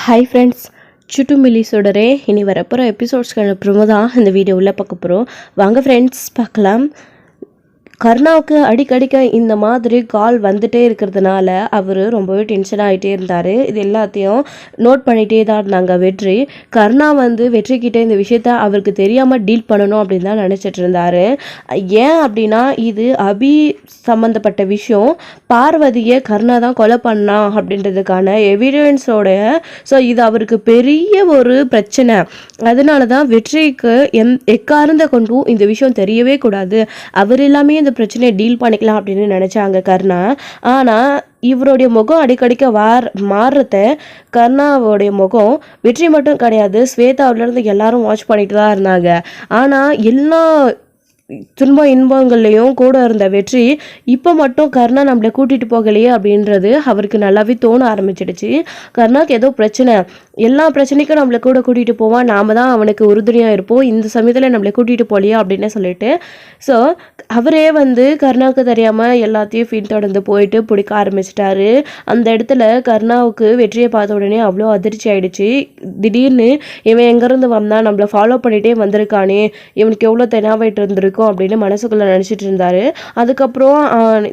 Hi friends, சுட்டு மில்லிஸோடரே இனி வரப்போகிற எபிசோட்ஸ்க்கான ப்ரோமோ தான் இந்த வீடியோவில் பார்க்க போகிறோம். வாங்க ஃப்ரெண்ட்ஸ் பார்க்கலாம். கருணாவுக்கு அடிக்கடிக்க இந்த மாதிரி கால் வந்துட்டே இருக்கிறதுனால அவர் ரொம்பவே டென்ஷன் ஆகிட்டே இருந்தார். இது எல்லாத்தையும் நோட் பண்ணிகிட்டே தான் இருந்தாங்க வெற்றி. கருணா வெற்றிக்கிட்டே இந்த விஷயத்த அவருக்கு தெரியாமல் டீல் பண்ணணும் அப்படின்னு தான் நினச்சிட்டு இருந்தார். ஏன் அப்படின்னா இது அபி சம்மந்தப்பட்ட விஷயம். பார்வதியை கருணா தான் கொலை பண்ணா அப்படின்றதுக்கான எவிடன்ஸோட இது அவருக்கு பெரிய ஒரு பிரச்சனை. அதனால தான் வெற்றிக்கு எக்காரணத்தை கொண்டும் இந்த விஷயம் தெரியவே கூடாது, அவர் எல்லாமே இந்த பிரச்சனையை டீல் பண்ணிக்கலாம் அப்படின்னு நினைச்சாங்க கருணா. ஆனால் இவருடைய முகம் அடிக்கடிக்க மாறுறத கருணாவோடைய முகம் வெற்றி மட்டும் கிடையாது, ஸ்வேதாவிலேருந்து எல்லாரும் வாட்ச் பண்ணிட்டு தான் இருந்தாங்க. ஆனால் எல்லா துன்ப இன்பங்கள்லையும் கூட இருந்த வெற்றி இப்போ மட்டும் கருணா நம்மளை கூட்டிகிட்டு போகலையே அப்படின்றது அவருக்கு நல்லாவே தோண ஆரம்பிச்சிடுச்சு. கருணாக்கு ஏதோ பிரச்சனை, எல்லா பிரச்சனைக்கும் நம்மளை கூட கூட்டிகிட்டு போவான், நாம் தான் அவனுக்கு உறுதுணையாக இருப்போம், இந்த சமயத்தில் நம்மளை கூட்டிகிட்டு போகலையா அப்படின்னு சொல்லிட்டு அவரே கருணாவுக்கு தெரியாமல் எல்லாத்தையும் பின்தொடர்ந்து போயிட்டு பிடிக்க ஆரம்பிச்சிட்டாரு. அந்த இடத்துல கருணாவுக்கு வெற்றியை பார்த்த உடனே அவ்வளோ அதிர்ச்சி ஆயிடுச்சு. திடீர்னு இவன் எங்கேருந்து வந்தான், நம்மளை ஃபாலோ பண்ணிகிட்டே வந்திருக்கானே, இவனுக்கு எவ்வளோ தெனாவாயிட்டு இருந்திருக்கும் அப்படின்னு மனசுக்குள்ள நினைச்சிட்டு இருந்தாரு. அதுக்கப்புறம்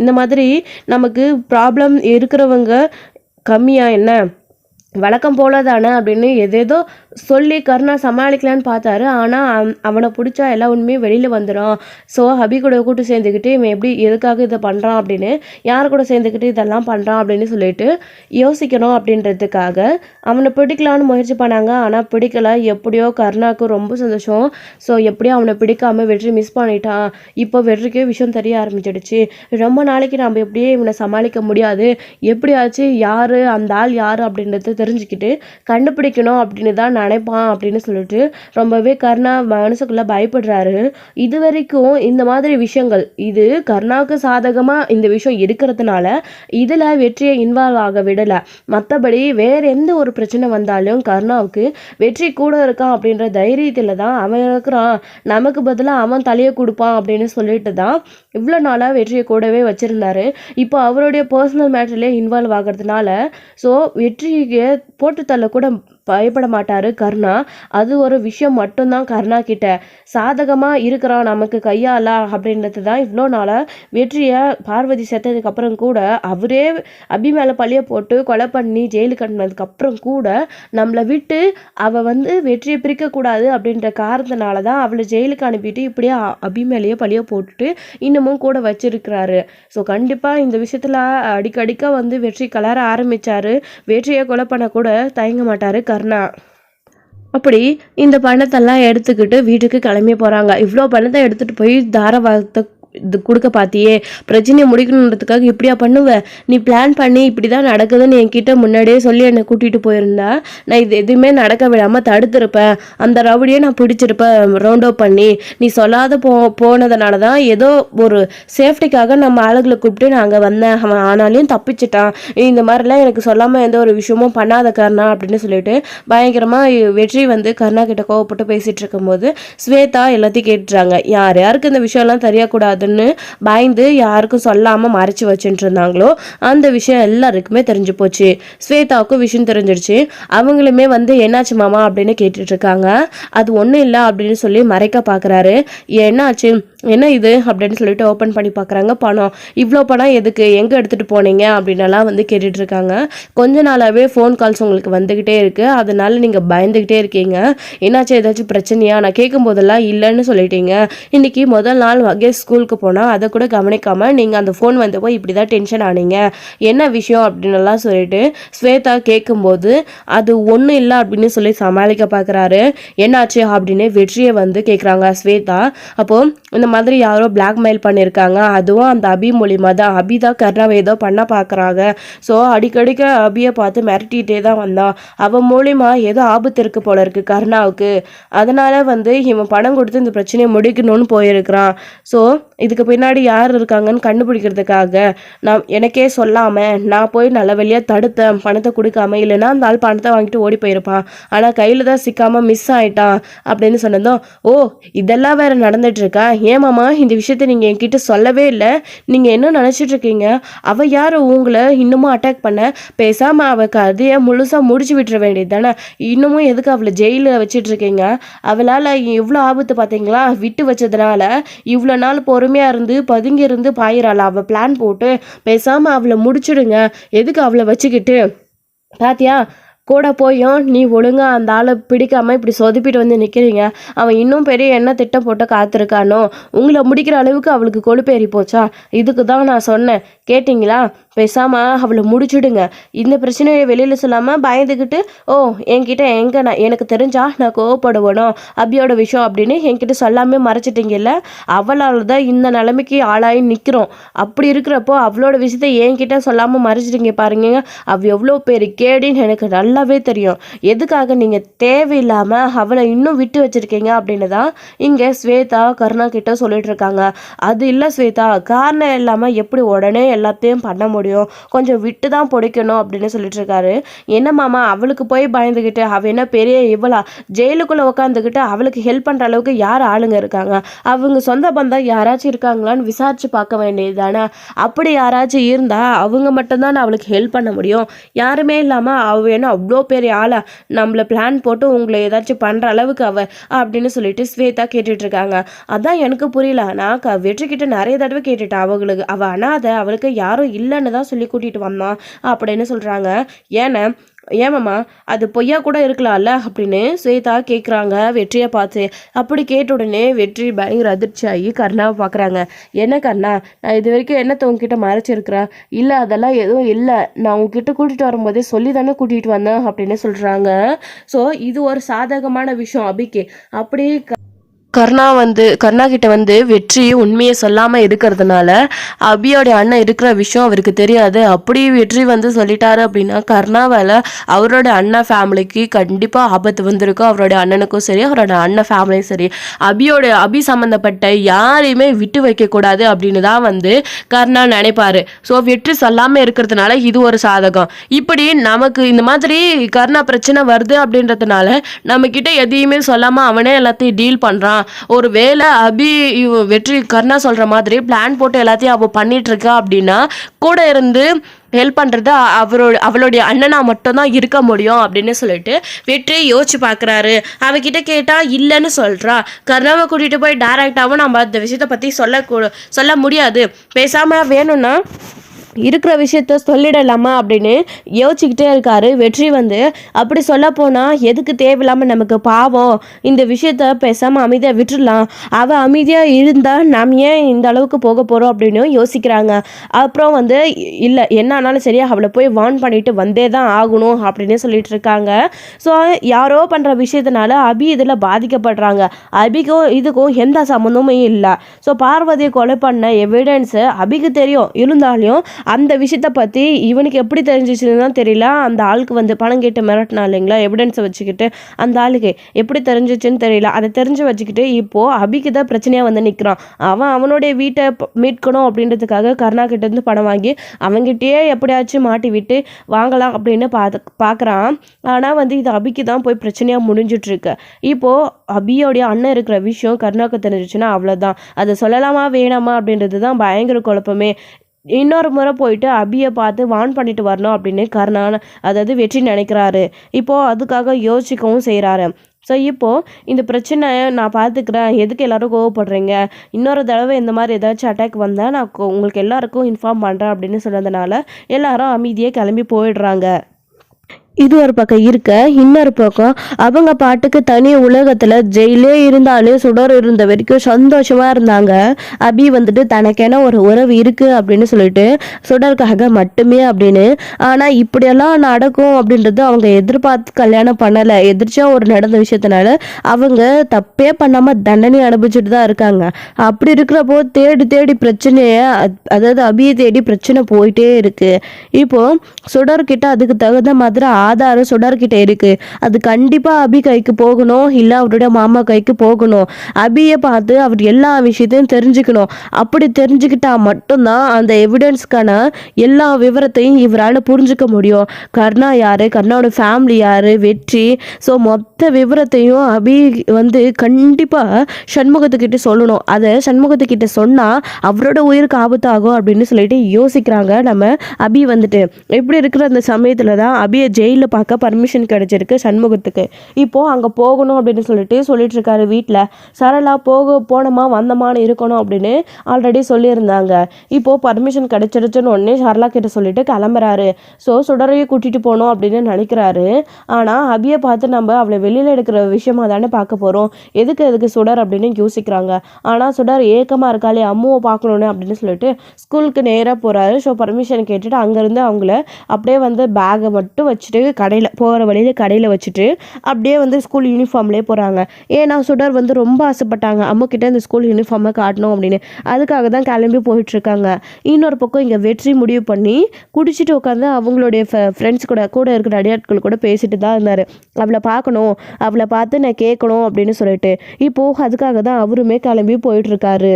இந்த மாதிரி நமக்கு ப்ராப்ளம் இருக்கிறவங்க கம்மியா என்ன, வழக்கம் போல தானே அப்படின்னு எதேதோ சொல்லி கருணா சமாளிக்கலான்னு பார்த்தாரு. ஆனால் அவனை பிடிச்சா எல்லா உண்மையும் வெளியில் வந்துடும். அபி கூட கூட்டு சேர்ந்துக்கிட்டு இவன் எப்படி எதுக்காக இதை பண்ணுறான் அப்படின்னு, யார் கூட சேர்ந்துக்கிட்டு இதெல்லாம் பண்ணுறான் அப்படின்னு சொல்லிட்டு யோசிக்கணும் அப்படின்றதுக்காக அவனை பிடிக்கலான்னு முயற்சி பண்ணாங்க. ஆனால் பிடிக்கல. எப்படியோ கருணாவுக்கு ரொம்ப சந்தோஷம். எப்படியோ அவனை பிடிக்காம வெற்றி மிஸ் பண்ணிட்டான். இப்போ வெற்றிக்கே விஷயம் தெரிய ஆரம்பிச்சிடுச்சு. ரொம்ப நாளைக்கு நம்ம எப்படியே இவனை சமாளிக்க முடியாது, எப்படியாச்சு யார் அந்த ஆள் யார் அப்படின்றது தெரிஞ்சுக்கிட்டு கண்டுபிடிக்கணும் அப்படின்னு தான் நினைப்பான் அப்படின்னு சொல்லிட்டு ரொம்பவே கருணா மனசுக்குள்ள பயப்படுறாரு. இது வரைக்கும் இந்த மாதிரி விஷயங்கள், இது கருணாவுக்கு சாதகமா இந்த விஷயம் இருக்கிறதுனால இதுல வெற்றியை இன்வால்வ் ஆக விடல. மற்றபடி வேற எந்த ஒரு பிரச்சனை வந்தாலும் கருணாவுக்கு வெற்றி கூட இருக்கான் அப்படின்ற தைரியத்துல தான் அவன் இருக்கிறான், நமக்கு பதிலாக அவன் தலையை கொடுப்பான் அப்படின்னு சொல்லிட்டு தான் இவ்வளோ நாளாக வெற்றியை கூடவே வச்சிருந்தாரு. இப்போ அவருடைய பர்சனல் மேட்டர்லேயே இன்வால்வ் ஆகிறதுனால வெற்றிக்கு போட்டு தள்ள கூட பயப்பட மாட்டாரு கருணா. அது ஒரு விஷயம் மட்டும்தான் கருணா கிட்ட சாதகமாக இருக்கிறான், நமக்கு கையாளா அப்படின்றது தான் இவ்வளோ நாளாக வெற்றியை பார்வதி செத்ததுக்கு அப்புறம் கூட அவரே அபி மேலே பழிய போட்டு கொலை பண்ணி ஜெயிலுக்கு அனுப்பினதுக்கு அப்புறம் கூட நம்மளை விட்டு அவள் வெற்றியை பிரிக்கக்கூடாது அப்படின்ற காரணத்தினால தான் அவளை ஜெயிலுக்கு அனுப்பிட்டு இப்படியே அபி மேலேயே பழிய போட்டுட்டு இன்னமும் கூட வச்சிருக்கிறாரு. கண்டிப்பாக இந்த விஷயத்தில் அடிக்கடிக்க வெற்றி கலர ஆரம்பிச்சாரு. வெற்றியை கொலை பண்ண கூட தயங்க மாட்டாரு கருணா. அப்படி இந்த பணத்தெல்லாம் எடுத்துக்கிட்டு வீட்டுக்கு கிளம்பி போகிறாங்க. இவ்வளோ பணத்தை எடுத்துகிட்டு போய் தாராவாரத்தை இது கொடுக்க பார்த்தியே, பிரச்சனையை முடிக்கணுன்றதுக்காக இப்படியா பண்ணுவேன், நீ பிளான் பண்ணி இப்படி தான் நடக்குதுன்னு என்கிட்ட முன்னாடியே சொல்லி என்னை கூட்டிகிட்டு போயிருந்தா நான் இது எதுவுமே நடக்க விடாமல் தடுத்திருப்பேன், அந்த ரவுடியை நான் பிடிச்சிருப்பேன் ரவுண்ட் அப் பண்ணி. நீ சொல்லாத போனதுனால தான் ஏதோ ஒரு சேஃப்டிக்காக நம்ம ஆளுகளை கூப்பிட்டு நான் அங்கே வந்தேன், அவன் ஆனாலையும் தப்பிச்சிட்டான், இந்த மாதிரிலாம் எனக்கு சொல்லாமல் எந்த ஒரு விஷயமும் பண்ணாத கருணா அப்படின்னு சொல்லிட்டு பயங்கரமாக வெற்றி கருணா கிட்ட கோவப்பட்டு பேசிகிட்டு இருக்கும்போது ஸ்வேதா எல்லாத்தையும் கேட்டுறாங்க. யாருக்கு இந்த விஷயம்லாம் தெரியக்கூடாது பயந்து யாருக்கும் சொல்லாம மறைச்சு வச்சுட்டு இருந்தாங்களோ அந்த விஷயம் எல்லாருக்குமே தெரிஞ்சு போச்சு. ஸ்வேதாவுக்கும் விஷயம் தெரிஞ்சிடுச்சு. அவங்களுமே என்னாச்சு மாமா அப்படின்னு கேட்டுட்டு இருக்காங்க. அது ஒன்றும் இல்லை அப்படின்னு சொல்லி மறைக்க பார்க்குறாரு. என்னாச்சு, என்ன இது அப்படின்னு சொல்லிட்டு ஓப்பன் பண்ணி பார்க்குறாங்க. பணம், இவ்வளோ பணம் எதுக்கு, எங்கே எடுத்துகிட்டு போனீங்க அப்படின்னலாம் கேட்டுட்டு இருக்காங்க. கொஞ்ச நாளாகவே ஃபோன் கால்ஸ் உங்களுக்கு வந்துக்கிட்டே இருக்கு, அதனால நீங்கள் பயந்துக்கிட்டே இருக்கீங்க. என்னாச்சு, ஏதாச்சும் பிரச்சனையா, நான் கேட்கும் போதெல்லாம் இல்லைன்னு சொல்லிட்டீங்க. இன்னைக்கு முதல் நாள் வகே ஸ்கூலுக்கு போனால் அதை கூட கவனிக்காமல் நீங்கள் அந்த ஃபோன் போய் இப்படி தான் டென்ஷன் ஆனீங்க, என்ன விஷயம் அப்படின்னுலாம் சொல்லிட்டு ஸ்வேதா கேட்கும்போது அது ஒன்றும் இல்லை அப்படின்னு சொல்லி சமாளிக்க பார்க்குறாரு. என்னாச்சு அப்படின்னு வெற்றியை கேட்குறாங்க ஸ்வேதா. அப்போது இந்த மாதிரி யாரோ பிளாக்மெயில் பண்ணியிருக்காங்க, அதுவும் அந்த அபி மூலியமாக தான், அபி தான் கருணாவை ஏதோ பண்ண பார்க்குறாங்க. அடிக்கடிக்க அபியை பார்த்து மிரட்டிகிட்டே தான் வந்தான், அவன் மூலியமா ஏதோ ஆபத்து இருக்கு போல இருக்கு கருணாவுக்கு, அதனால இவன் பணம் கொடுத்து இந்த பிரச்சனையை முடிக்கணும்னு போயிருக்கிறான். இதுக்கு பின்னாடி யார் இருக்காங்கன்னு கண்டுபிடிக்கிறதுக்காக எனக்கே சொல்லாமல் நான் போய் நல்ல வழியாக தடுத்தேன், பணத்தை கொடுக்காம. இல்லைன்னா அந்த ஆள் பணத்தை வாங்கிட்டு ஓடி போயிருப்பான், ஆனால் கையில் தான் சிக்காமல் மிஸ் ஆகிட்டான் அப்படின்னு சொன்னதும், ஓ இதெல்லாம் வேறு நடந்துட்டுருக்கா, ஏமாம்மா இந்த விஷயத்த நீங்கள் என்கிட்ட சொல்லவே இல்லை, நீங்கள் என்ன நினச்சிட்டு இருக்கீங்க, அவள் யார் உங்களை இன்னமும் அட்டாக் பண்ண, பேசாமல் அவள் கதையை முழுசாக முடிச்சு விட்டுற வேண்டியது தானே, இன்னமும் எதுக்கு அவளை ஜெயிலில் வச்சிட்ருக்கீங்க, அவளால் எவ்வளோ ஆபத்து பார்த்தீங்களா, விட்டு வச்சதுனால இவ்வளோ நாள் பொறுமையாக இருந்து பதுங்கி இருந்து பாயிராளா, அவள் பிளான் போட்டு பேசாமல் அவளை முடிச்சுடுங்க, எதுக்கு அவளை வச்சுக்கிட்டு. பாத்தியா கூட போயும் நீ ஒழுங்கா அந்த ஆளை பிடிக்காம இப்படி சொதுப்பிட்டு வந்து நிற்கிறீங்க, அவன் இன்னும் பெரிய என்ன திட்டம் போட்டு காத்திருக்கானோ, உங்களை முடிக்கிற அளவுக்கு அவளுக்கு கொழுப்பேறி போச்சா, இதுக்கு தான் நான் சொன்னேன் கேட்டிங்களா, பேசாமல் அவளை முடிச்சுடுங்க, இந்த பிரச்சனையை வெளியில் சொல்லாமல் பயந்துக்கிட்டு ஓ என்கிட்ட எனக்கு தெரிஞ்சா நான் கோவப்படுவேனோ அபியோட விஷயம் அப்படின்னு என்கிட்ட சொல்லாமல் மறைச்சிட்டிங்கல்ல, அவளால் தான் இந்த நிலைமைக்கு ஆளாகி நிற்கிறோம், அப்படி இருக்கிறப்போ அவளோட விஷயத்த என்கிட்ட சொல்லாமல் மறைச்சிட்டிங்க பாருங்க, அவ எவ்வளோ பேர் கேடின்னு எனக்கு நல்லாவே தெரியும், எதுக்காக நீங்கள் தேவையில்லாமல் அவளை இன்னும் விட்டு வச்சுருக்கீங்க அப்படின்னு தான் இங்கே ஸ்வேதா கருணா கிட்ட சொல்லிட்டு இருக்காங்க. அது இல்லை ஸ்வேதா, காரணம் இல்லாமல் எப்படி உடனே எல்லாத்தையும் பண்ண முடியும், கொஞ்சம் விட்டு தான் பிடிக்கணும் அப்படின்னு சொல்லிட்டு இருக்காரு. என்ன மாமா அவளுக்கு போய் பயந்துக்கிட்டு, அவள் என்ன பெரிய இவளா, ஜெயிலுக்குள்ளே உட்காந்துக்கிட்டு அவளுக்கு ஹெல்ப் பண்ணுற அளவுக்கு யார் ஆளுங்க இருக்காங்க, அவங்க சொந்த பந்தம் யாராச்சும் இருக்காங்களான்னு விசாரிச்சு பார்க்க வேண்டியது தானே, அப்படி யாராச்சும் இருந்தால் அவங்க மட்டும்தான் அவளுக்கு ஹெல்ப் பண்ண முடியும், யாருமே இல்லாமல் அவள் என்ன அவ்வளோ பெரிய ஆளா நம்மளை பிளான் போட்டு உங்களை ஏதாச்சும் பண்ணுற அளவுக்கு அவள் அப்படின்னு சொல்லிட்டு ஸ்வேதா கேட்டுட்டு இருக்காங்க. அதான் எனக்கு புரியல, நான் வெற்றிக்கிட்ட நிறைய தடவை கேட்டுட்டேன், அவளுக்கு அவள் அனாதை, அவளுக்கு யாரும் இல்லைன்னு தான் சொல்லி கூட்டிகிட்டு வந்தான் அப்படின்னு சொல்கிறாங்க. ஏமாம்மா அது பொய்யா கூட இருக்கலாம்ல அப்படின்னு ஸ்வேதா கேட்குறாங்க வெற்றியை பார்த்து. அப்படி கேட்ட உடனே வெற்றி பயங்கர அதிர்ச்சி ஆகி கருணாவை பார்க்குறாங்க. என்ன கருணா, நான் இது வரைக்கும் என்னத்தை உங்ககிட்ட மறைச்சிருக்கிறேன், இல்லை அதெல்லாம் எதுவும் இல்லை, நான் உங்ககிட்ட கூட்டிகிட்டு வரும்போதே சொல்லி தானே கூட்டிகிட்டு வந்தேன் அப்படின்னு சொல்கிறாங்க. ஸோ இது ஒரு சாதகமான விஷயம் அபிக்கு. அப்படி கருணா கிட்ட வந்து வெற்றி உண்மையை சொல்லாமல் இருக்கிறதுனால அபியோடைய அண்ணன் இருக்கிற விஷயம் அவருக்கு தெரியாது. அப்படி வெற்றி வந்து சொல்லிட்டாரு அப்படின்னா கருணாவால் அவரோட அண்ணன் ஃபேமிலிக்கு கண்டிப்பாக ஆபத்து வந்திருக்கும், அவரோட அண்ணனுக்கும் சரி அவரோட அண்ணன் ஃபேமிலியும் சரி. அபி சம்மந்தப்பட்ட யாரையுமே விட்டு வைக்கக்கூடாது அப்படின்னு தான் வந்து கருணா நினைப்பாரு. ஸோ வெற்றி சொல்லாமல் இருக்கிறதுனால இது ஒரு சாதகம். இப்படி நமக்கு இந்த மாதிரி கருணா பிரச்சனை வருது அப்படின்றதுனால நம்மக்கிட்ட எதையுமே சொல்லாமல் அவனே எல்லாத்தையும் டீல் பண்ணுறான். ஒரு வேளை வெற்றி கருணா சொல்ற மாதிரி பிளான் போட்டு எல்லாத்தையும் அவ பண்ணிட்டு இருக்கா அப்படின்னா கூட இருந்து ஹெல்ப் பண்ணுறது அவளுடைய அண்ணனா மட்டும்தான் இருக்க முடியும் அப்படின்னு சொல்லிட்டு வெற்றி யோசிச்சு பார்க்குறாரு. அவகிட்ட கேட்டால் இல்லைன்னு சொல்கிறா. கருணாவை கூட்டிகிட்டு போய் டைரக்டாகவும் நம்ம அந்த விஷயத்தை பற்றி சொல்ல முடியாது, பேசாமல் வேணும்னா இருக்கிற விஷயத்த சொல்லிடலாமா அப்படின்னு யோசிச்சுக்கிட்டே இருக்காரு வெற்றி வந்து. அப்படி சொல்ல போனால் எதுக்கு தேவையில்லாமல் நமக்கு பாவம், இந்த விஷயத்த பேசாமல் அமைதியாக விட்டுடலாம், அவள் அமைதியாக இருந்தால் நாம் ஏன் இந்த அளவுக்கு போக போகிறோம் அப்படின்னு யோசிக்கிறாங்க. அப்புறம் வந்து இல்லை என்ன ஆனாலும் சரியா அவளை போய் வார்ன் பண்ணிட்டு வந்தே தான் ஆகணும் அப்படின்னு சொல்லிட்டு இருக்காங்க. ஸோ யாரோ பண்ணுற விஷயத்தினால அபி இதில் பாதிக்கப்படுறாங்க, அபிக்கும் இதுக்கும் எந்த சம்மந்தமுமே இல்லை. ஸோ பார்வதியை கொலை பண்ண எவிடன்ஸு அபிக்கு தெரியும், இருந்தாலும் அந்த விஷயத்தை பற்றி இவனுக்கு எப்படி தெரிஞ்சிச்சுன்னு தான் தெரியல. அந்த ஆளுக்கு வந்து பணம் கேட்டு மிரட்டினா இல்லைங்களா எவிடன்ஸை வச்சுக்கிட்டு, அந்த ஆளுக்கு எப்படி தெரிஞ்சிச்சுன்னு தெரியல. அதை தெரிஞ்சு வச்சுக்கிட்டு இப்போது அபிக்கு தான் பிரச்சனையாக வந்து நிற்கிறான். அவனுடைய வீட்டை மீட்கணும் அப்படின்றதுக்காக கருணா கிட்டேருந்து பணம் வாங்கி அவங்ககிட்டயே எப்படியாச்சும் மாட்டி விட்டு வாங்கலாம் அப்படின்னு பார்க்குறான். ஆனால் வந்து இது அபிக்கு தான் போய் பிரச்சனையாக முடிஞ்சிட்ருக்கு. இப்போது அபியோடைய அண்ணன் இருக்கிற விஷயம் கருணாவுக்கு தெரிஞ்சிச்சுன்னா அவ்வளோதான், அதை சொல்லலாமா வேணாமா அப்படின்றது தான் பயங்கர குழப்பமே. இன்னொரு முறை போயிட்டு அபியை பார்த்து வார்ன் பண்ணிட்டு வரணும் அப்படின்னு கருணா அதாவது வெற்றி நினைக்கிறாரு. இப்போது அதுக்காக யோசிக்கவும் செய்கிறாரு. ஸோ இப்போது இந்த பிரச்சனையை நான் பார்த்துக்கிறேன், எதுக்கு எல்லோரும் கோவப்படுறீங்க, இன்னொரு தடவை இந்த மாதிரி ஏதாச்சும் அட்டாக் வந்தால் நான் உங்களுக்கு எல்லாருக்கும் இன்ஃபார்ம் பண்ணுறேன் அப்படின்னு சொன்னதுனால எல்லாரும் அமைதியாக கிளம்பி போயிடுறாங்க. இது ஒரு பக்கம் இருக்க, இன்னொரு பக்கம் அவங்க பாட்டுக்கு தனி உலகத்தில் ஜெயிலே இருந்தாலும் சுடர் இருந்த வரைக்கும் சந்தோஷமாக இருந்தாங்க. அபி வந்துட்டு தனக்கென ஒரு உறவு இருக்குது அப்படின்னு சொல்லிட்டு சுடருக்காக மட்டுமே அப்படின்னு. ஆனால் இப்படியெல்லாம் நடக்கும் அப்படின்றது அவங்க எதிர்பார்த்து கல்யாணம் பண்ணலை, எதிர்ச்சியாக ஒரு நடந்த விஷயத்தினால அவங்க தப்பே பண்ணாமல் தண்டனை அனுபவிச்சுட்டு தான் இருக்காங்க. அப்படி இருக்கிறப்போ தேடி தேடி பிரச்சனையை அதாவது அபியை தேடி பிரச்சனை போயிட்டே இருக்குது. இப்போது சுடர்கிட்ட அதுக்கு தகுந்த மாதிரி ஆதாரம் சுடர்கிட்ட இருக்குது. அது கண்டிப்பாக அபி கைக்கு போகணும், இல்லை அவருடைய மாமா கைக்கு போகணும். அபியை பார்த்து அவர் எல்லா விஷயத்தையும் தெரிஞ்சுக்கணும். அப்படி தெரிஞ்சுக்கிட்டா மட்டும்தான் அந்த எவிடன்ஸ்க்கான எல்லா விவரத்தையும் இவரால் புரிஞ்சுக்க முடியும். கர்ணா யார், கர்ணாவோட ஃபேமிலி யார், வெற்றி, ஸோ மொத்த விவரத்தையும் அபி வந்து கண்டிப்பாக சண்முகத்துக்கிட்ட சொல்லணும். அதை சண்முகத்துக்கிட்ட சொன்னால் அவரோட உயிருக்கு ஆபத்தாகும் அப்படின்னு சொல்லிட்டு யோசிக்கிறாங்க நம்ம அபி வந்துட்டு. இப்படி இருக்கிற அந்த சமயத்தில் தான் அபியை ஜெயிலில் பார்க்க பர்மிஷன் கிடைச்சிருக்கு சண்முகத்துக்கு. இப்போது அங்கே போகணும் அப்படின்னு சொல்லிட்டு இருக்காரு வீட்டில். சரளா போனோமா வந்தமான்னு இருக்கணும் அப்படின்னு ஆல்ரெடி சொல்லியிருந்தாங்க. இப்போது பர்மிஷன் கிடைச்சிருச்சுன்னு உடனே சரளா கிட்ட சொல்லிட்டு கிளம்புறாரு. ஸோ சுடரையை கூட்டிகிட்டு போகணும் அப்படின்னு நினைக்கிறாரு. ஆனால் அபியை பார்த்து நம்ம அவளை வெளியில் எடுக்கிற விஷயமா தானே பார்க்க போகிறோம், எதுக்கு சுடர் அப்படின்னு யோசிக்கிறாங்க. ஆனால் சுடர் ஏக்கமாக இருக்காளே அம்முவை பார்க்கணுன்னு அப்படின்னு சொல்லிட்டு ஸ்கூலுக்கு நேராக போகிறாரு. ஸோ பர்மிஷன் கேட்டுட்டு அங்கேருந்து அவங்கள அப்படியே வந்து பேகை மட்டும் வச்சுட்டு போகிற வழியில் கடையில் வச்சுட்டு அப்படியே வந்து ஸ்கூல் யூனிஃபார்ம்லேயே போகிறாங்க. ஏன்னா சுடர் வந்து ரொம்ப ஆசைப்பட்டாங்க அம்முக்கிட்ட இந்த ஸ்கூல் யூனிஃபார்மை காட்டணும் அப்படின்னு. அதுக்காக தான் கிளம்பி போயிட்டுருக்காங்க. இன்னொரு பக்கம் இங்கே வெற்றி முடிவு பண்ணி குடிச்சிட்டு உட்காந்து அவங்களுடைய ஃப்ரெண்ட்ஸ் கூட இருக்கிற அடியாட்கள் கூட பேசிட்டு தான் இருந்தார். அவளை பார்க்கணும், அவளை பார்த்து நான் கேட்கணும் அப்படின்னு சொல்லிட்டு. இப்போது அதுக்காக தான் அவருமே கிளம்பி போயிட்டுருக்காரு.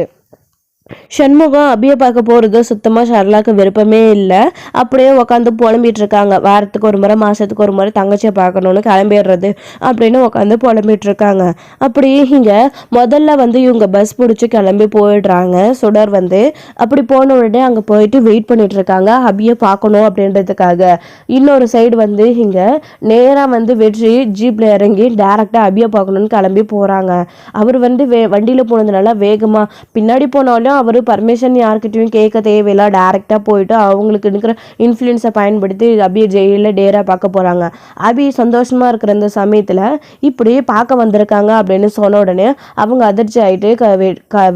சண்முகம் அபியை பார்க்க போகிறது சுத்தமாக சரளாக்கு விருப்பமே இல்லை. அப்படியே உட்காந்து புலம்பிட்டு இருக்காங்க. வாரத்துக்கு ஒரு முறை மாதத்துக்கு ஒரு முறை தங்கச்சியை பார்க்கணுன்னு கிளம்பிடுறது அப்படின்னு உட்காந்து புலம்பிட்டு இருக்காங்க. அப்படி இங்கே முதல்ல வந்து இவங்க பஸ் பிடிச்சி கிளம்பி போயிடுறாங்க. சுடர் வந்து அப்படி போன உடனே அங்கே போயிட்டு வெயிட் பண்ணிட்டு இருக்காங்க அபியை பார்க்கணும் அப்படின்றதுக்காக. இன்னொரு சைடு வந்து இங்கே நேராக வந்து வெற்றி ஜீப்பில் இறங்கி டேரெக்டாக அபியை பார்க்கணுன்னு கிளம்பி போகிறாங்க. அவர் வந்து வண்டியில் போனதுனால வேகமாக பின்னாடி போனாலும் அவர் பர்மிஷன் யார்கிட்டையும் கேட்க தேவையில்லை, டைரெக்டாக போயிட்டு அவங்களுக்கு இருக்கிற இன்ஃப்ளூயன்ஸை பயன்படுத்தி அபியை ஜெயிலில் டேராக பார்க்க போகிறாங்க. அபி சந்தோஷமாக இருக்கிற இந்த சமயத்தில் இப்படி பார்க்க வந்திருக்காங்க அப்படின்னு சொன்ன உடனே அவங்க அதிர்ச்சி ஆகிட்டு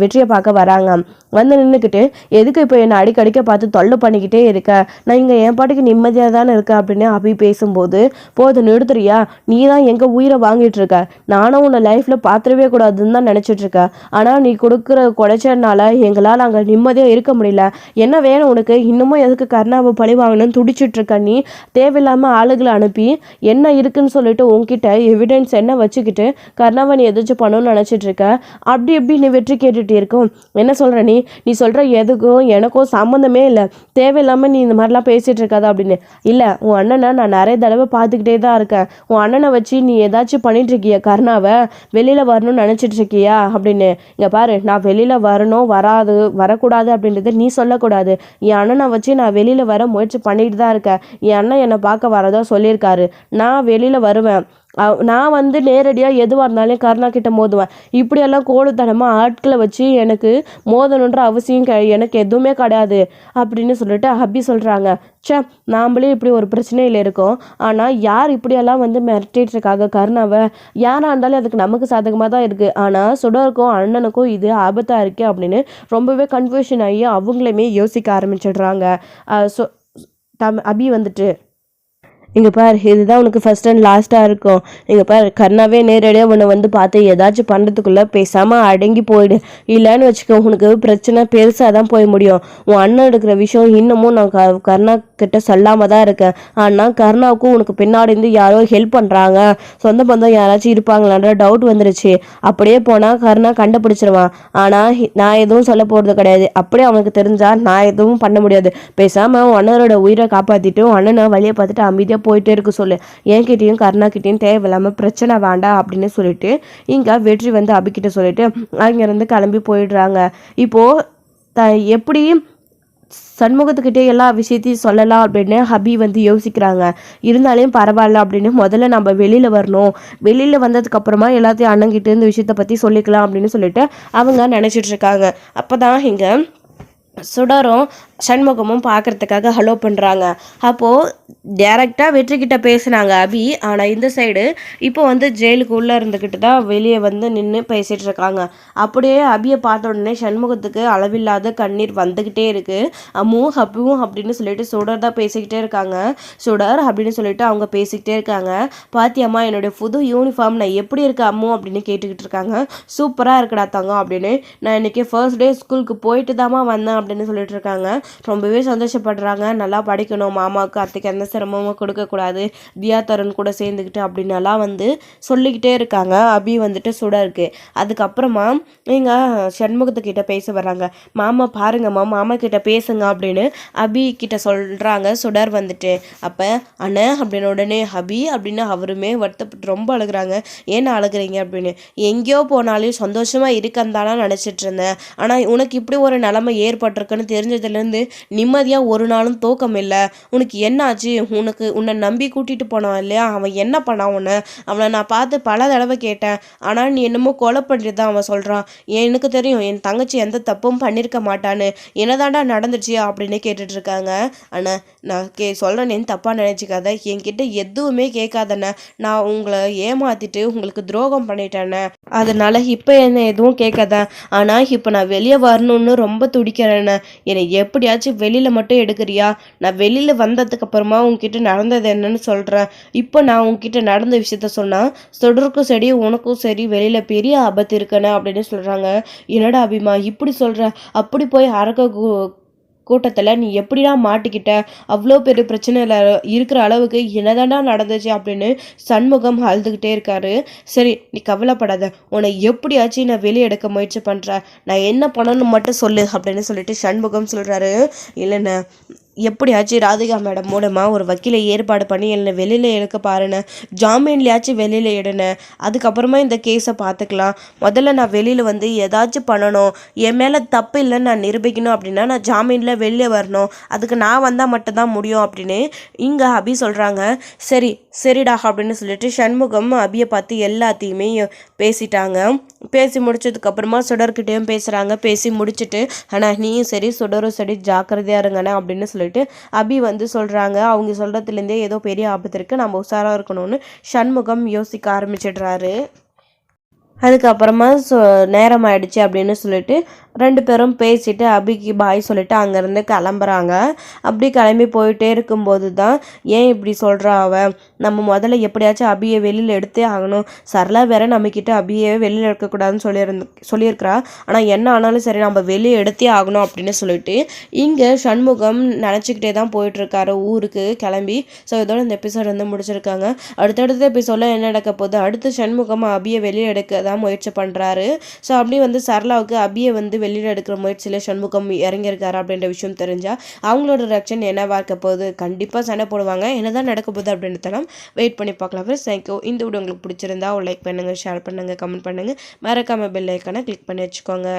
வெற்றியை பார்க்க வராங்க. வந்து நின்றுக்கிட்டு எதுக்கு இப்போ என்னை அடிக்கடிக்க பார்த்து தொல்லை பண்ணிக்கிட்டே இருக்க, நான் இங்கே என் பாட்டுக்கு நிம்மதியாக தானே இருக்கேன் அப்படின்னு அபி பேசும்போது, போது நிறுத்துறியா, நீ தான் எங்கள் உயிரை வாங்கிட்டு இருக்க, நானும் உன்னை லைஃப்பில் பார்த்துடவே கூடாதுன்னு தான் நினச்சிட்டு இருக்க, ஆனால் நீ கொடுக்குற குடைச்சனால எங்களால் அங்கே நிம்மதியாக இருக்க முடியல, என்ன வேணும் உனக்கு, இன்னமும் எதுக்கு கர்ணாவை பழி வாங்கணும்னு துடிச்சிட்ருக்க, நீ தேவையில்லாமல் ஆளுகளை அனுப்பி என்ன இருக்குன்னு சொல்லிட்டு உன்கிட்ட எவிடன்ஸ் என்ன வச்சுக்கிட்டு கர்ணாவை நீ எதாச்சும் பண்ணணும்னு நினச்சிட்ருக்க, அப்படி எப்படி நீ வெற்றி கேட்டுகிட்டு இருக்கும், என்ன சொல்கிற நீ சொல்கிற எதுக்கும் எனக்கும் சம்மந்தமே இல்லை, தேவையில்லாமல் நீ இந்த மாதிரிலாம் பேசிகிட்டு இருக்காத அப்படின்னு. இல்லை, உன் அண்ணனை நான் நிறைய தடவை பார்த்துக்கிட்டே தான் இருக்கேன், உன் அண்ணனை வச்சு நீ ஏதாச்சும் பண்ணிட்டு இருக்கிய, கர்ணாவை வெளியில் வரணும்னு நினச்சிட்டு இருக்கியா அப்படின்னு. இங்கே பாரு, நான் வெளியில் வரணும் வரக்கூடாது அப்படின்றத நீ சொல்லக்கூடாது, என் அண்ணனை வச்சு நான் வெளியில் வர முயற்சி பண்ணிட்டு தான் இருக்கேன், என் அண்ணன் என்னை பார்க்க வரதா சொல்லியிருக்காரு, நான் வெளியில் வருவேன், நான் வந்து நேரடியாக எதுவாக இருந்தாலும் கர்ணா கிட்ட மோதுவேன், இப்படியெல்லாம் கோடுத்தனமாக ஆட்களை வச்சு எனக்கு மோதணுன்ற அவசியம் எனக்கு எதுவுமே கிடையாது அப்படின்னு சொல்லிட்டு அபி சொல்கிறாங்க. நாம்ளே இப்படி ஒரு பிரச்சனையில் இருக்கோம், ஆனால் யார் இப்படியெல்லாம் வந்து மிரட்டிட்டு இருக்காங்க கர்ணாவை, யாராக இருந்தாலும் அதுக்கு நமக்கு சாதகமாக தான் இருக்குது, ஆனால் சுடருக்கும் அண்ணனுக்கும் இது ஆபத்தாக இருக்கே அப்படின்னு ரொம்பவே கன்ஃபியூஷன் ஆகி அவங்களையுமே யோசிக்க ஆரம்பிச்சிடுறாங்க. ஸோ அபி வந்துட்டு, இங்கே பார், இதுதான் உனக்கு ஃபஸ்ட் அண்ட் லாஸ்ட்டாக இருக்கும், இங்கே பார், கர்ணாவே நேரடியாக உன்னை வந்து பார்த்து ஏதாச்சும் பண்ணுறதுக்குள்ளே பேசாமல் அடங்கி போயிடு, இல்லைன்னு வச்சுக்கோ உனக்கு பிரச்சனை பெருசாக தான் போய் முடியும், உன் அண்ணன் எடுக்கிற விஷயம் இன்னமும் நான் கர்ணா கிட்ட சொல்லாமல் தான் இருக்கேன், ஆனால் கர்ணாவுக்கும் உனக்கு பின்னாடி இருந்து யாரோ ஹெல்ப் பண்ணுறாங்க, சொந்த பந்தம் யாராச்சும் இருப்பாங்களான்ற டவுட் வந்துருச்சு, அப்படியே போனால் கர்ணா கண்டுபிடிச்சிருவான், ஆனால் நான் எதுவும் சொல்ல போகிறது கிடையாது, அப்படியே அவனுக்கு தெரிஞ்சால் நான் எதுவும் பண்ண முடியாது, பேசாமல் உன் அண்ணனோட உயிரை காப்பாற்றிட்டு உன் அண்ணனை வழியை பார்த்துட்டு அமைதியாக போயிட்டே இருக்கு சொல்லு, என்கிட்டையும் கர்ணா கிட்டையும் தேவையில்லாமல் பிரச்சனை வேண்டாம் அப்படின்னு சொல்லிட்டு இங்கே வெற்றி வந்து அபிக்கிட்ட சொல்லிட்டு அங்கேருந்து கிளம்பி போயிடுறாங்க. இப்போது எப்படி சண்முகத்துக்கிட்டே எல்லா விஷயத்தையும் சொல்லலாம் அப்படின்னு அபி வந்து யோசிக்கிறாங்க. இருந்தாலும் பரவாயில்ல அப்படின்னு முதல்ல நம்ம வெளியில் வரணும், வெளியில் வந்ததுக்கப்புறமா எல்லாத்தையும் அண்ணங்கிட்ட இந்த விஷயத்தை பற்றி சொல்லிக்கலாம் அப்படின்னு சொல்லிட்டு அவங்க நினச்சிட்டு இருக்காங்க. அப்போ தான் இங்கே சுடரும் சண்முகமும் பார்க்குறதுக்காக ஹலோ பண்ணுறாங்க. அப்போது டேரெக்டாக வெற்றிக்கிட்ட பேசுனாங்க அபி, ஆனால் இந்த சைடு இப்போ வந்து ஜெயிலுக்கு உள்ளே இருந்துக்கிட்டு தான் வெளியே வந்து நின்று பேசிகிட்டு இருக்காங்க. அப்படியே அபியை பார்த்த உடனே சண்முகத்துக்கு அளவில்லாத கண்ணீர் வந்துக்கிட்டே இருக்குது. அப்புவும் அப்படின்னு சொல்லிட்டு சுடர் தான் பேசிக்கிட்டே இருக்காங்க. சுடர் அப்படின்னு சொல்லிட்டு அவங்க பேசிக்கிட்டே இருக்காங்க. பாத்தியம்மா என்னுடைய புது யூனிஃபார்ம் நான் எப்படி இருக்கு அம்மு அப்படின்னு கேட்டுக்கிட்டு இருக்காங்க. சூப்பராக இருக்கடா தங்கம் அப்படின்னு, நான் இன்றைக்கி ஃபர்ஸ்ட் டே ஸ்கூலுக்கு போயிட்டு தாம்மா வந்தேன் அப்படின்னு சொல்லிட்டு இருக்காங்க. ரொம்பவே சந்தோஷப்படுறாங்க. நல்லா படிக்கணும், மாமாவுக்கு அத்தைக்கு எந்த சிரமமும் கொடுக்கக்கூடாது, தியா தருண் கூட சேர்ந்துக்கிட்டு அப்படின்னு எல்லாம் வந்து சொல்லிக்கிட்டே இருக்காங்க அபி வந்துட்டு சுடருக்கு. அதுக்கப்புறமா நீங்கள் சண்முகத்துக்கிட்ட பேச வர்றாங்க. மாமா பாருங்கம்மா, மாமா கிட்ட பேசுங்க அப்படின்னு அபி கிட்ட சொல்கிறாங்க சுடர் வந்துட்டு. அப்போ அண்ணன் அப்படின்னு உடனே அபி அப்படின்னு அவருமே வருத்தப்பட்டு ரொம்ப அழுகுறாங்க. ஏன்னா அழுகுறீங்க அப்படின்னு. எங்கேயோ போனாலும் சந்தோஷமாக இருக்கன்னு தானே நினச்சிட்டு இருந்தேன். ஆனால் உனக்கு இப்படி ஒரு நிலைமை ஏற்பட்டிருக்குன்னு தெரிஞ்சதுலேருந்து நிம்மதியாக ஒரு நாளும் தூக்கம் இல்லை. உனக்கு என்னாச்சு? உன்னை நம்பி கூட்டிகிட்டு போனான் இல்லையா, அவன் என்ன பண்ணான் உன்னை? அவனை நான் பார்த்து பல தடவை கேட்டேன். ஆனால் நீ என்னமோ கொலை பண்ணிட்டு தான் அவன் சொல்கிறான். எனக்கு தெரியும் என் தங்கச்சி எந்த தப்பும் பண்ணியிருக்க மாட்டான்னு. என்னதாண்டா நடந்துச்சு அப்படின்னு கேட்டுட்ருக்காங்க. ஆனால் நான் சொல்கிறேன்னு தப்பாக நினச்சிக்காத, என்கிட்ட எதுவுமே கேட்காதண்ணே. நான் உங்களை ஏமாற்றிட்டு உங்களுக்கு துரோகம் பண்ணிட்டேண்ணே. அதனால் இப்போ என்ன எதுவும் கேட்காத. ஆனால் இப்போ நான் வெளியே வரணும்னு ரொம்ப துடிக்கிறேண்ணே. என்னை எப்படியாச்சும் வெளியில் மட்டும் எடுக்கிறியா? நான் வெளியில் வந்ததுக்கப்புறமா உங்ககிட்ட நடந்தது என்னன்னு சொல்கிறேன். இப்போ நான் உங்ககிட்ட நடந்த விஷயத்த சொன்னால் சுடருக்கும் சரி உனக்கும் சரி வெளியில் பெரிய ஆபத்து இருக்குண்ணே அப்படின்னு சொல்கிறாங்க. என்னடா அபிமா இப்படி சொல்கிற? அப்படி போய் கூட்டத்தில் நீ எப்படிடா மாட்டிக்கிட்ட? அவ்வளோ பெரிய பிரச்சனையில் இருக்கிற அளவுக்கு என்னதாண்டா நடந்துச்சு அப்படின்னு சண்முகம் அழுதுகிட்டே இருக்காரு. சரி நீ கவலைப்படாத, உன்னை எப்படியாச்சும் நான் வெளியே எடுக்க முயற்சி பண்ணுறேன். நான் என்ன பண்ணணும்னு மட்டும் சொல்லு அப்படின்னு சொல்லிட்டு சண்முகம் சொல்கிறாரு. இல்லைண்ணே, எப்படியாச்சும் ராதிகா மேடம் மூலமாக ஒரு வக்கீலை ஏற்பாடு பண்ணி என்னை வெளியில் எடுக்க பாருண்ணே. ஜாமீன்லையாச்சும் வெளியில் எடுனே. அதுக்கப்புறமா இந்த கேஸை பார்த்துக்கலாம். முதல்ல நான் வெளியில் வந்து ஏதாச்சும் பண்ணணும். என் மேலே தப்பு இல்லைன்னு நான் நிரூபிக்கணும் அப்படின்னா நான் ஜாமீனில் வெளியே வரணும். அதுக்கு நான் வந்தால் மட்டும்தான் முடியும் அப்படின்னு இங்கே அபி சொல்கிறாங்க. சரிடா அப்படின்னு சொல்லிட்டு சண்முகம் அபியை பார்த்து எல்லாத்தையுமே பேசிட்டாங்க. பேசி முடிச்சதுக்கப்புறமா சுடர்கிட்டையும் பேசுகிறாங்க. பேசி முடிச்சுட்டு ஆனால் நீயும் சரி சுடரும் சரி ஜாக்கிரதையாக இருங்கண்ணே அப்படின்னு சொல்லிட்டு அபி வந்து சொல்கிறாங்க. அவங்க சொல்கிறதுலேருந்தே ஏதோ பெரிய ஆபத்து இருக்குது, நம்ம உஷாராக இருக்கணும்னு சண்முகம் யோசிக்க ஆரம்பிச்சிடுறாரு. அதுக்கப்புறமா நேரம் ஆயிடுச்சு அப்படின்னு சொல்லிட்டு 2 பேரும் பேசிட்டு அபிக்கு பாய் சொல்லிட்டு அங்கேருந்து கிளம்புறாங்க. அப்படி கிளம்பி போயிட்டே இருக்கும்போது தான் ஏன் இப்படி சொல்கிறா அவன், நம்ம முதல்ல எப்படியாச்சும் அபியை வெளியில் எடுத்தே ஆகணும். சரளா வேற நம்மக்கிட்ட அபியை வெளியில் எடுக்கக்கூடாதுன்னு சொல்லியிருக்கிறா. ஆனால் என்ன ஆனாலும் சரி நம்ம வெளியே எடுத்தே ஆகணும் அப்படின்னு சொல்லிட்டு இங்கே சண்முகம் நினச்சிக்கிட்டே தான் போயிட்டுருக்காரு ஊருக்கு கிளம்பி. ஸோ இதோட இந்த எபிசோட் வந்து முடிச்சிருக்காங்க. அடுத்தடுத்த எபிசோடில் என்ன நடக்க போகுது, அடுத்து சண்முகம் அபியை வெளியே எடுக்க தான் முயற்சி பண்ணுறாரு. ஸோ அப்படி வந்து சரளாவுக்கு அபியை வந்து வெளியில் எடுக்கிற முயற்சியில் சண்முகம் இறங்கியிருக்காரு அப்படின்ற விஷயம் தெரிஞ்சால் அவங்களோட ரியாக்ஷன் என்னவா இருக்க போகுது, கண்டிப்பாக சண்டை போடுவாங்க. என்னதான் நடக்க போகுது அப்படின்றதெல்லாம் வெயிட் பண்ணி பார்க்கலாம். Friends, thank you. இந்த வீடியோ உங்களுக்கு பிடிச்சிருந்தா ஒரு லைக் பண்ணுங்கள், ஷேர் பண்ணுங்கள், கமெண்ட் பண்ணுங்கள். மறக்காமல் பெல் ஐக்கானை கிளிக் பண்ணி வச்சுக்கோங்க.